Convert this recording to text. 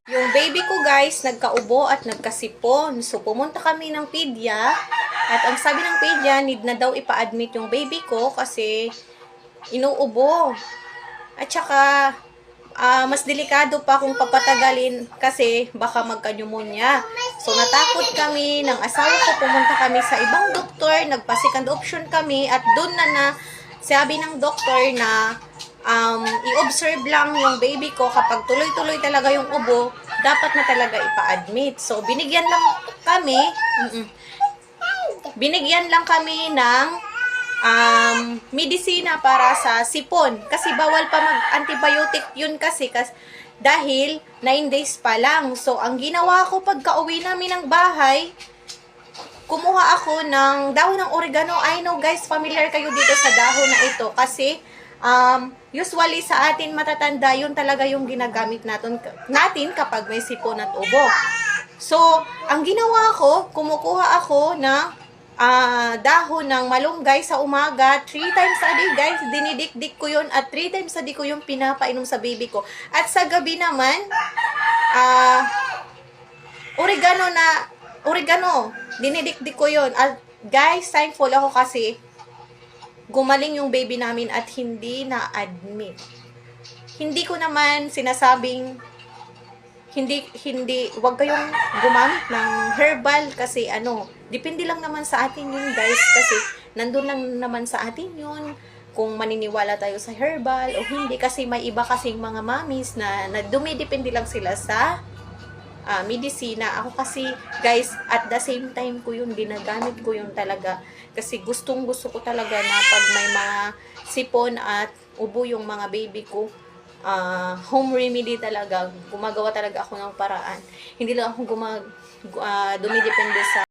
Yung baby ko guys, nagkaubo at nagkasipon. So, pumunta kami ng pedya. At ang sabi ng pedya, need na daw ipa-admit yung baby ko kasi inuubo. At saka, mas delikado pa kung papatagalin kasi baka magka-pneumonia. So, natakot kami ng asawa ko. Pumunta kami sa ibang doktor. Nagpa-second option kami. At doon na sabi ng doktor na i-observe lang yung baby ko kapag tuloy-tuloy talaga yung ubo, dapat na talaga ipa-admit. So, binigyan lang kami ng medisina para sa sipon. Kasi bawal pa mag-antibiotic yun kasi dahil 9 days pa lang. So, ang ginawa ko pagka-uwi namin ng bahay, kumuha ako ng dahon ng oregano. I know guys, familiar kayo dito sa dahon na ito kasi usually sa atin matatanda, yun talaga yung ginagamit natin kapag may sipon at ubo. So, ang ginawa ko, kumukuha ako ng dahon ng malunggay sa umaga, 3 times a day guys, dinidikdik ko yun at 3 times a day ko yung pinapainom sa baby ko. At sa gabi naman, oregano, dinidikdik ko yun. At guys, thankful ako kasi gumaling yung baby namin at hindi na-admit. Hindi ko naman sinasabing wag kayong gumamit ng herbal kasi depende lang naman sa atin yun guys kasi nandun lang naman sa atin yun kung maniniwala tayo sa herbal o hindi kasi may iba kasing mga mommies na dumidepende lang sila sa medisina. Ako kasi guys, at the same time ko yun, ginagamit ko yun talaga kasi gusto ko talaga na pag may mga sipon at ubo yung mga baby ko, home remedy talaga, gumagawa talaga ako ng paraan. Hindi lang ako dumidepende sa